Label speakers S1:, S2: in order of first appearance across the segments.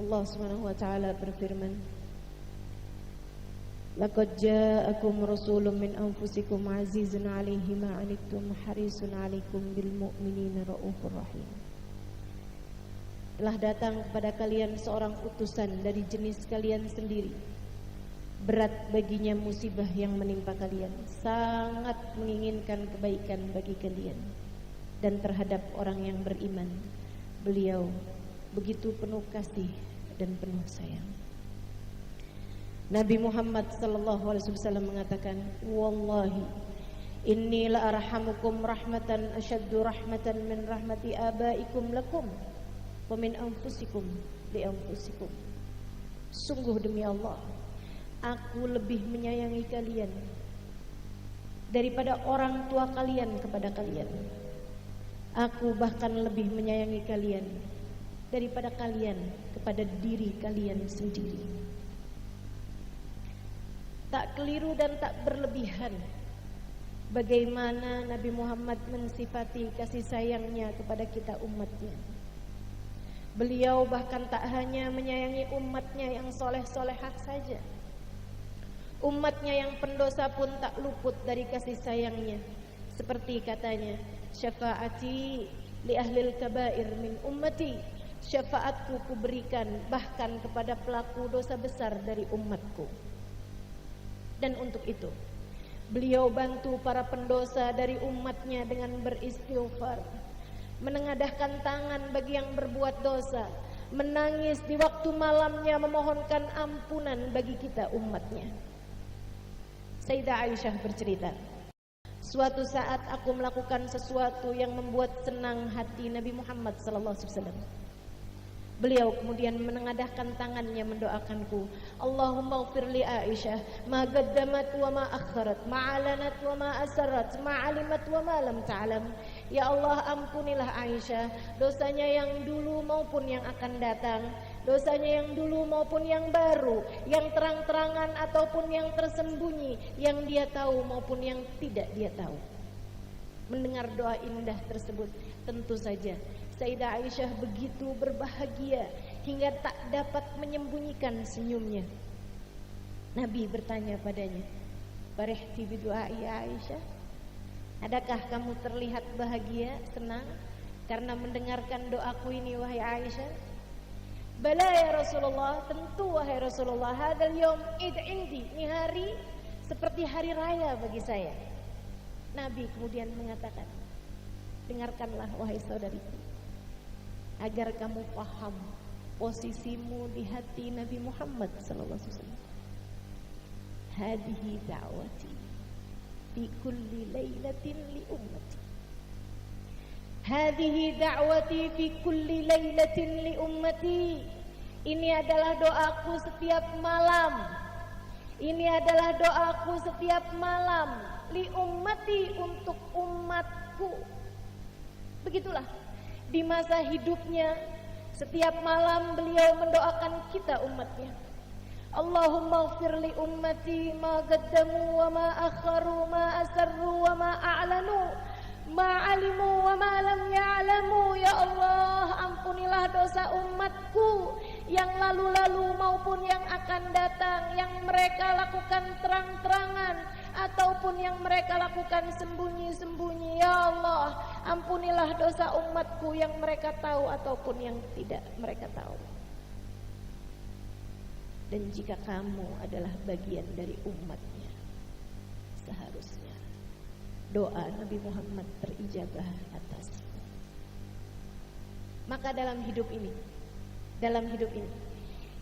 S1: Allah Subhanahu wa taala berfirman, "Laqad ja'akum rasulun min anfusikum azizun 'alaihi ma 'anittum harisun 'alaikum bil mu'minina raufur rahim." Telah datang kepada kalian seorang utusan dari jenis kalian sendiri. Berat baginya musibah yang menimpa kalian, sangat menginginkan kebaikan bagi kalian. Dan terhadap orang yang beriman, beliau begitu penuh kasih dan penuh sayang. Nabi Muhammad sallallahu alaihi wasallam mengatakan, "Wallahi inni la arhamukum rahmatan ashaddu rahmatan min rahmati abaikum lakum wa min anfusikum li anfusikum." Sungguh demi Allah, aku lebih menyayangi kalian daripada orang tua kalian kepada kalian. Aku bahkan lebih menyayangi kalian daripada kalian kepada diri kalian sendiri. Tak keliru dan tak berlebihan bagaimana Nabi Muhammad mensifati kasih sayangnya kepada kita umatnya. Beliau bahkan tak hanya menyayangi umatnya yang soleh-solehah saja. Umatnya yang pendosa pun tak luput dari kasih sayangnya. Seperti katanya, "Syafaati li ahlil kabair min ummati." Syafaatku kuberikan bahkan kepada pelaku dosa besar dari umatku. Dan untuk itu beliau bantu para pendosa dari umatnya dengan beristighfar, menengadahkan tangan bagi yang berbuat dosa, menangis di waktu malamnya memohonkan ampunan bagi kita umatnya. Sayyidah Aisyah bercerita, "Suatu saat aku melakukan sesuatu yang membuat senang hati Nabi Muhammad SAW. Beliau kemudian menengadahkan tangannya mendoakanku, Allahumma ighfir li Aisyah ma qaddamat wa ma akharat, ma alanat wa ma asarrat, ma alimat wa ma lam ta'lam." Ya Allah, ampunilah Aisyah dosanya yang dulu maupun yang akan datang, dosanya yang dulu maupun yang baru, yang terang-terangan ataupun yang tersembunyi, yang dia tahu maupun yang tidak dia tahu. Mendengar doa indah tersebut, tentu saja Sayyidah Aisyah begitu berbahagia hingga tak dapat menyembunyikan senyumnya. Nabi bertanya padanya, "Farihti bidu'ai Aisyah?" Adakah kamu terlihat bahagia, senang karena mendengarkan doaku ini wahai Aisyah? "Bala ya Rasulullah," tentu wahai Rasulullah, "hadzal yaum id indi." Ini hari seperti hari raya bagi saya. Nabi kemudian mengatakan, "Dengarkanlah wahai saudariku, agar kamu paham posisimu di hati Nabi Muhammad SAW. Hadihi da'wati fi kulli lailatin li ummati. Hadihi da'wati fi kulli lailatin li ummati." Ini adalah doaku setiap malam. Ini adalah doaku setiap malam li ummati, untuk umatku. Begitulah di masa hidupnya, setiap malam beliau mendoakan kita umatnya. Allahumma ighfir li ummati ma qaddamu wa ma akharu, ma asarru wa ma a'lanu, ma alimu wa ma lam ya'lamu. Ya Allah, ampunilah dosa umatku yang lalu-lalu maupun yang akan datang, yang mereka lakukan terang-terangan ataupun yang mereka lakukan sembunyi-sembunyi. Ya Allah, ampunilah dosa umatku yang mereka tahu ataupun yang tidak mereka tahu. Dan jika kamu adalah bagian dari umatnya, seharusnya doa Nabi Muhammad terijabah atasmu. Maka dalam hidup ini,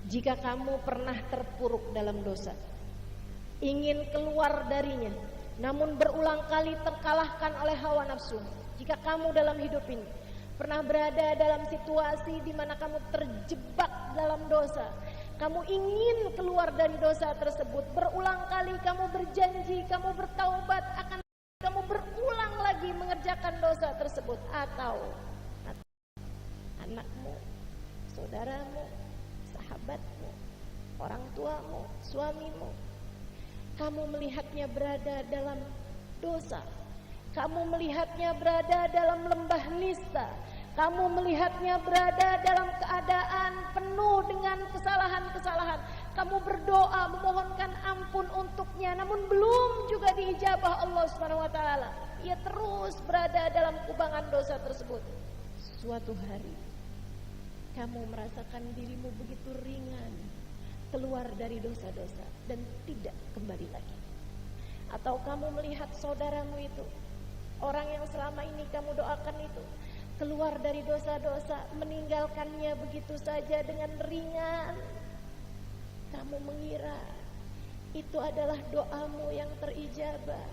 S1: jika kamu pernah terpuruk dalam dosa, ingin keluar darinya, namun berulang kali terkalahkan oleh hawa nafsu. Jika kamu dalam hidup ini pernah berada dalam situasi di mana kamu terjebak dalam dosa, kamu ingin keluar dari dosa tersebut, berulang kali kamu berjanji, kamu bertaubat, akan kamu berulang lagi mengerjakan dosa tersebut, atau anakmu, saudaramu, sahabatmu, orang tuamu, suamimu, kamu melihatnya berada dalam dosa, kamu melihatnya berada dalam lembah nista, kamu melihatnya berada dalam keadaan penuh dengan kamu berdoa memohonkan ampun untuknya, namun belum juga diijabah Allah Subhanahu wa taala. Ia terus berada dalam kubangan dosa tersebut. Suatu hari kamu merasakan dirimu begitu ringan keluar dari dosa-dosa dan tidak kembali lagi. Atau kamu melihat saudaramu itu, orang yang selama ini kamu doakan itu, keluar dari dosa-dosa, meninggalkannya begitu saja dengan ringan. Kamu mengira itu adalah doamu yang terijabah.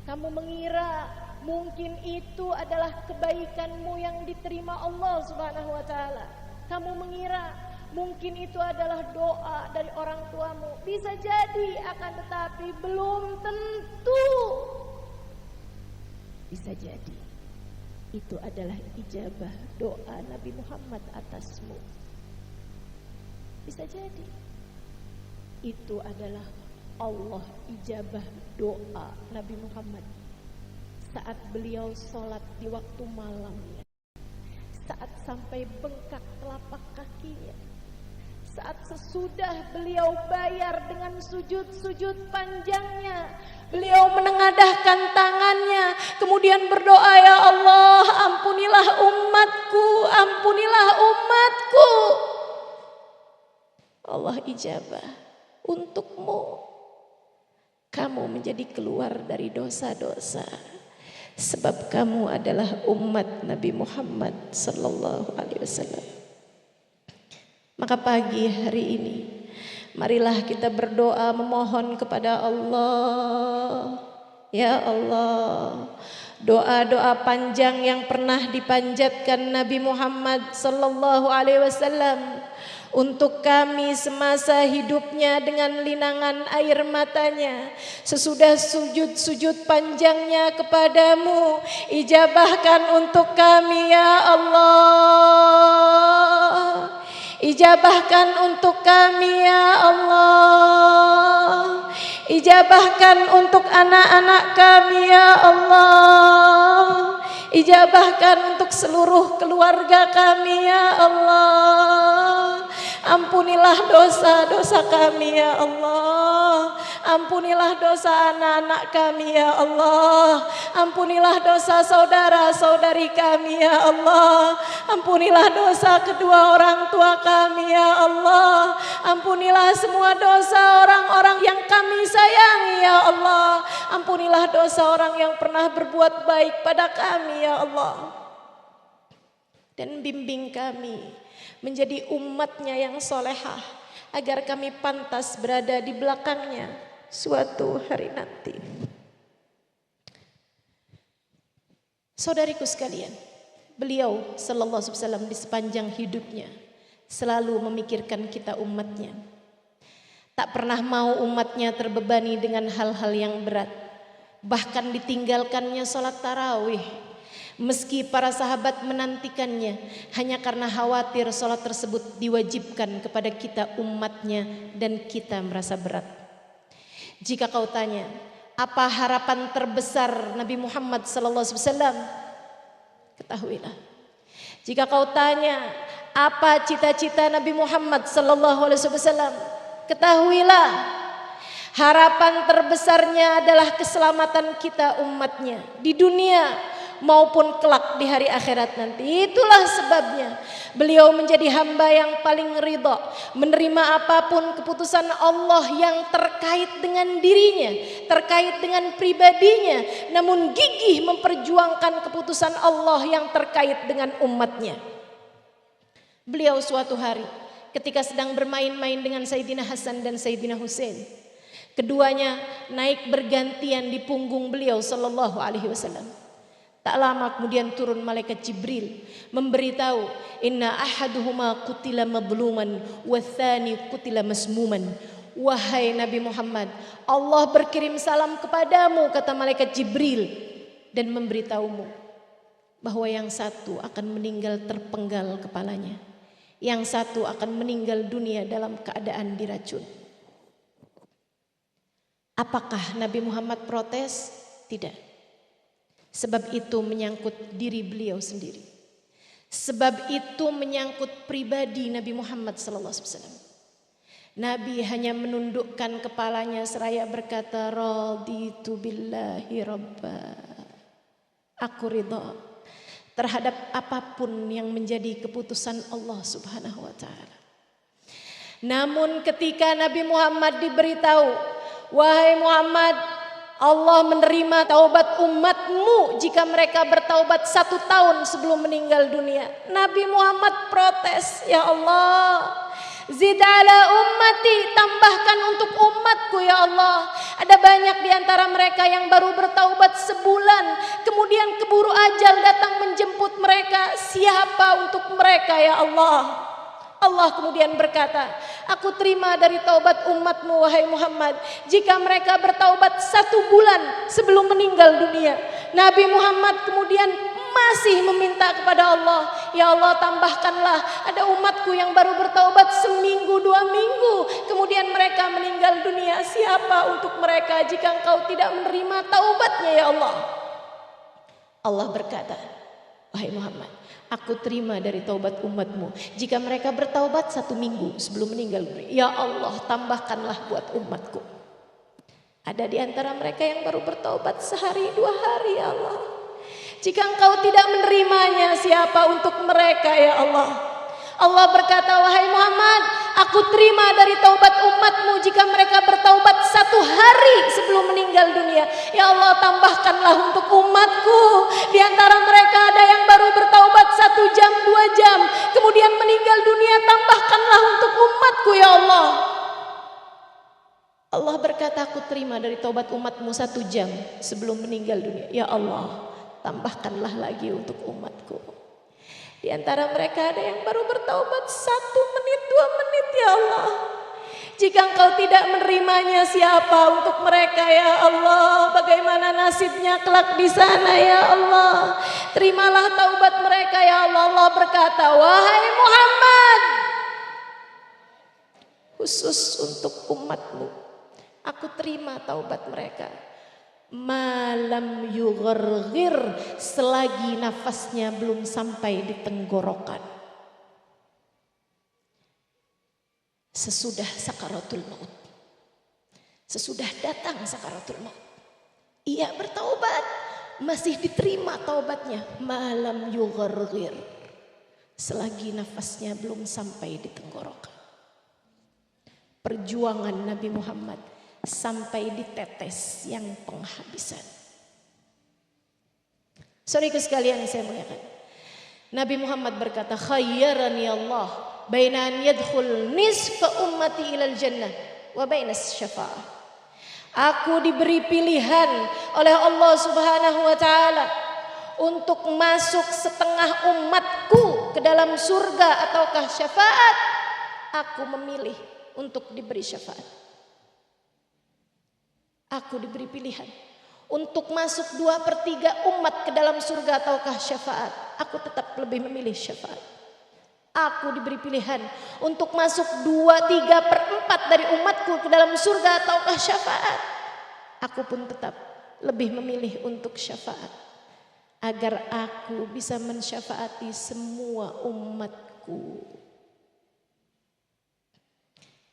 S1: Kamu mengira mungkin itu adalah kebaikanmu yang diterima Allah Subhanahu wa taala. Kamu mengira mungkin itu adalah doa dari orang tuamu. Bisa jadi, akan tetapi belum tentu. Bisa jadi itu adalah ijabah doa Nabi Muhammad atasmu. Bisa jadi itu adalah Allah ijabah doa Nabi Muhammad saat beliau sholat di waktu malamnya, saat sampai bengkak telapak kakinya, saat sesudah beliau bayar dengan sujud-sujud panjangnya, beliau menengadahkan tangannya, kemudian berdoa, ya Allah, ampunilah umatku, ampunilah umatku. Allah ijabah untukmu. Kamu menjadi keluar dari dosa-dosa, sebab kamu adalah umat Nabi Muhammad sallallahu alaihi wasallam. Maka pagi hari ini, marilah kita berdoa memohon kepada Allah. Ya Allah, doa-doa panjang yang pernah dipanjatkan Nabi Muhammad sallallahu alaihi wasallam untuk kami semasa hidupnya dengan linangan air matanya, sesudah sujud-sujud panjangnya kepadamu, ijabahkan untuk kami ya Allah. Ijabahkan untuk kami ya Allah. Ijabahkan untuk anak-anak kami ya Allah. Ijabahkan untuk seluruh keluarga kami ya Allah. Ampunilah dosa-dosa kami ya Allah. Ampunilah dosa anak-anak kami ya Allah. Ampunilah dosa saudara-saudari kami ya Allah. Ampunilah dosa kedua orang tua kami ya Allah. Ampunilah semua dosa orang-orang yang kami sayangi ya Allah. Ampunilah dosa orang yang pernah berbuat baik pada kami ya Allah. Dan bimbing kami menjadi umatnya yang solehah, agar kami pantas berada di belakangnya suatu hari nanti. Saudariku sekalian, beliau sallallahu alaihi wasallam di sepanjang hidupnya selalu memikirkan kita umatnya. Tak pernah mau umatnya terbebani dengan hal-hal yang berat. Bahkan ditinggalkannya sholat tarawih, meski para sahabat menantikannya, hanya karena khawatir sholat tersebut diwajibkan kepada kita umatnya dan kita merasa berat. Jika kau tanya, apa harapan terbesar Nabi Muhammad SAW? Ketahuilah. Jika kau tanya, apa cita-cita Nabi Muhammad SAW? Ketahuilah, harapan terbesarnya adalah keselamatan kita umatnya di dunia maupun kelak di hari akhirat nanti. Itulah sebabnya beliau menjadi hamba yang paling ridha, menerima apapun keputusan Allah yang terkait dengan dirinya, terkait dengan pribadinya, namun gigih memperjuangkan keputusan Allah yang terkait dengan umatnya. Beliau suatu hari ketika sedang bermain-main dengan Sayyidina Hasan dan Sayyidina Husain, keduanya naik bergantian di punggung beliau sallallahu alaihi wasallam. Tak lama kemudian turun malaikat Jibril memberitahu, inna ahaduhuma qutila madluman wa tsani qutila masmuman. Wahai Nabi Muhammad, Allah berkirim salam kepadamu, kata malaikat Jibril, dan memberitahumu bahwa yang satu akan meninggal terpenggal kepalanya, yang satu akan meninggal dunia dalam keadaan diracun. Apakah Nabi Muhammad protes? Tidak. Sebab itu menyangkut diri beliau sendiri. Sebab itu menyangkut pribadi Nabi Muhammad SAW. Nabi hanya menundukkan kepalanya seraya berkata, raditu billahi rabba. Aku ridha terhadap apapun yang menjadi keputusan Allah Subhanahu wa taala. Namun ketika Nabi Muhammad diberitahu, wahai Muhammad, Allah menerima taubat umatmu jika mereka bertaubat 1 tahun sebelum meninggal dunia. Nabi Muhammad protes, ya Allah, zid ala ummati, tambahkan untuk umatku ya Allah. Ada banyak di antara mereka yang baru bertaubat sebulan, kemudian keburu ajal datang menjemput mereka. Siapa untuk mereka ya Allah? Allah kemudian berkata, aku terima dari taubat umatmu wahai Muhammad jika mereka bertaubat 1 bulan sebelum meninggal dunia. Nabi Muhammad kemudian masih meminta kepada Allah, ya Allah tambahkanlah ada umatku yang baru bertaubat seminggu 2 minggu kemudian mereka meninggal dunia. Siapa untuk mereka jika engkau tidak menerima taubatnya ya Allah? Allah berkata, wahai Muhammad, aku terima dari taubat umatmu jika mereka bertaubat 1 minggu sebelum meninggal dunia. Ya Allah tambahkanlah buat umatku. Ada di antara mereka yang baru bertaubat sehari 2 hari ya Allah. Jika engkau tidak menerimanya, siapa untuk mereka ya Allah? Allah berkata, wahai Muhammad, aku terima dari taubat umatmu jika mereka bertaubat 1 hari sebelum meninggal dunia. Ya Allah tambahkanlah untuk umatku. Di antara mereka ada yang baru bertaubat 1 jam 2 jam kemudian meninggal dunia. Tambahkanlah untuk umatku ya Allah. Allah berkata, aku terima dari taubat umatmu 1 jam sebelum meninggal dunia. Ya Allah tambahkanlah lagi untuk umatku. Di antara mereka ada yang baru bertaubat 1 menit 2 menit ya Allah. Jika engkau tidak menerimanya, siapa untuk mereka ya Allah? Bagaimana nasibnya kelak di sana ya Allah? Terimalah taubat mereka ya Allah. Allah berkata, wahai Muhammad, khusus untuk umatmu aku terima taubat mereka. Malam yugharghir, selagi nafasnya belum sampai di tenggorokan. Sesudah sakaratul maut, sesudah datang sakaratul maut, ia bertaubat, masih diterima taubatnya. Malam yugharghir, selagi nafasnya belum sampai di tenggorokan. Perjuangan Nabi Muhammad sampai di tetes yang penghabisan. Saudaraku sekalian yang saya muliakan, Nabi Muhammad berkata, khayyarani Allah baina an yadkhul nisfa ummati ilal jannah wa baina syafa'ah. Aku diberi pilihan oleh Allah Subhanahu wa taala untuk masuk setengah umatku ke dalam surga ataukah syafaat. Aku memilih untuk diberi syafaat. Aku diberi pilihan untuk masuk 2/3 umat ke dalam surga ataukah syafaat. Aku tetap lebih memilih syafaat. Aku diberi pilihan untuk masuk 2/3/4 dari umatku ke dalam surga ataukah syafaat. Aku pun tetap lebih memilih untuk syafaat, agar aku bisa mensyafaati semua umatku.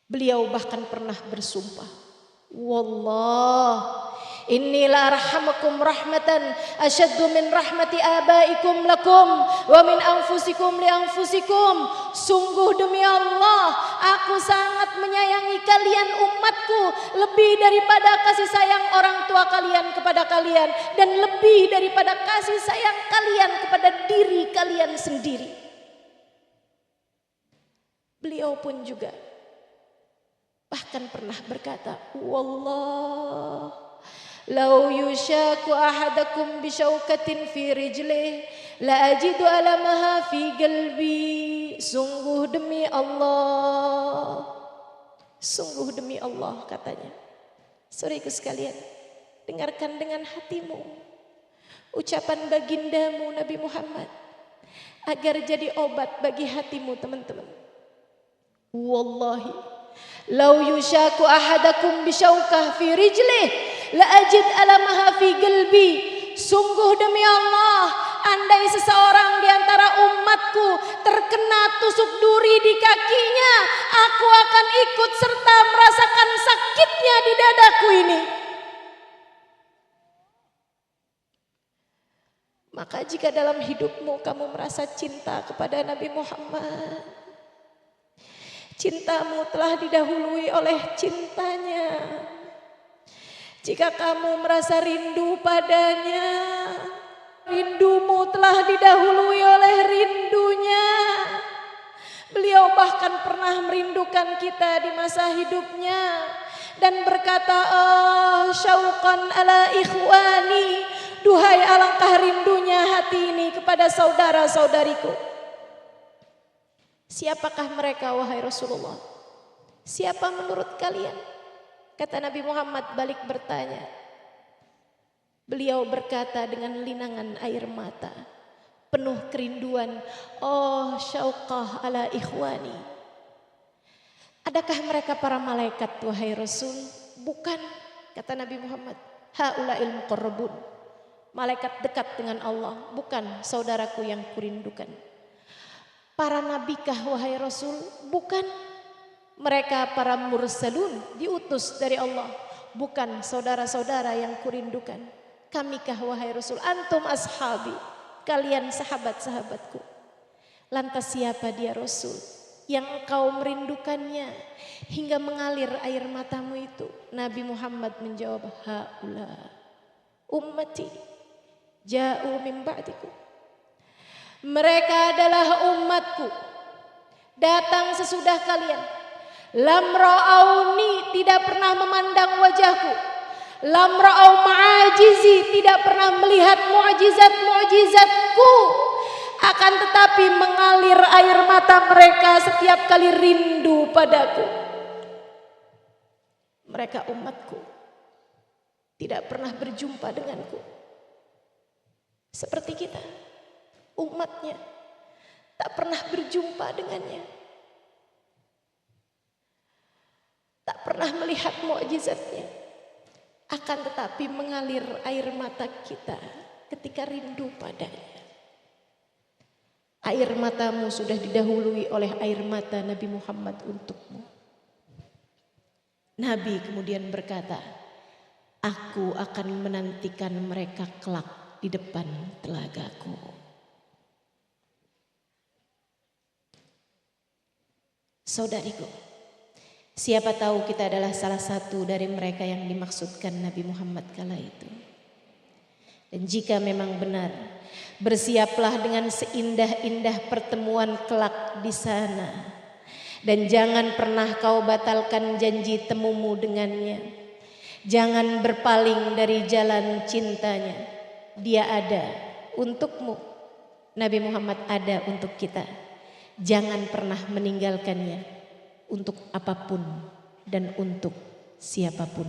S1: Beliau bahkan pernah bersumpah, wallah inni la arhamakum rahmatan asyaddu min rahmati abaikum lakum wa min anfusikum li anfusikum. Sungguh demi Allah, aku sangat menyayangi kalian umatku lebih daripada kasih sayang orang tua kalian kepada kalian, dan lebih daripada kasih sayang kalian kepada diri kalian sendiri. Beliau pun juga bahkan pernah berkata, wallah lau yushaku ahadakum bisyaukatin fi rijlih la ajidu alamaha fi qalbi. Sungguh demi Allah, sungguh demi Allah katanya. Saudaraku sekalian, dengarkan dengan hatimu ucapan bagindamu Nabi Muhammad agar jadi obat bagi hatimu teman-teman. Wallahi lau yushaku ahadakum bisyaukah fi rijlih la ajid alamaha fi qalbi. Sungguh demi Allah, andai seseorang di antara umatku terkena tusuk duri di kakinya, aku akan ikut serta merasakan sakitnya di dadaku ini. Maka jika dalam hidupmu kamu merasa cinta kepada Nabi Muhammad, cintamu telah didahului oleh cintanya. Jika kamu merasa rindu padanya, rindumu telah didahului oleh rindunya. Beliau bahkan pernah merindukan kita di masa hidupnya dan berkata, "Oh syauqan ala ikhwani." Duhai alangkah rindunya hati ini kepada saudara-saudariku. Siapakah mereka wahai Rasulullah? Siapa menurut kalian? Kata Nabi Muhammad balik bertanya. Beliau berkata dengan linangan air mata, penuh kerinduan, "Oh syauqah ala ikhwani." Adakah mereka para malaikat wahai Rasul? Bukan, kata Nabi Muhammad. Haula'il muqarrabun. Malaikat dekat dengan Allah, bukan saudaraku yang kurindukan. Para nabikah wahai Rasul? Bukan. Mereka para mursalun, diutus dari Allah, bukan saudara-saudara yang kurindukan. Kamikah wahai Rasul? Antum ashabi, kalian sahabat-sahabatku. Lantas siapa dia Rasul yang engkau merindukannya hingga mengalir air matamu itu? Nabi Muhammad menjawab, haula ummati ja'u min ba'diku. Mereka adalah umatku, datang sesudah kalian. Lam ra'auni, tidak pernah memandang wajahku. Lam ra'au ma'ajizi, tidak pernah melihat mu'jizat-mu'jizatku. Akan tetapi mengalir air mata mereka setiap kali rindu padaku. Mereka umatku, tidak pernah berjumpa denganku. Seperti kita, umatnya, tak pernah berjumpa dengannya. Tak pernah melihat mukjizatnya. Akan tetapi mengalir air mata kita ketika rindu padanya. Air matamu sudah didahului oleh air mata Nabi Muhammad untukmu. Nabi kemudian berkata, aku akan menantikan mereka kelak di depan telagaku. Saudariku, siapa tahu kita adalah salah satu dari mereka yang dimaksudkan Nabi Muhammad kala itu. Dan jika memang benar, bersiaplah dengan seindah-indah pertemuan kelak di sana. Dan jangan pernah kau batalkan janji temumu dengannya. Jangan berpaling dari jalan cintanya. Dia ada untukmu. Nabi Muhammad ada untuk kita. Jangan pernah meninggalkannya untuk apapun dan untuk siapapun.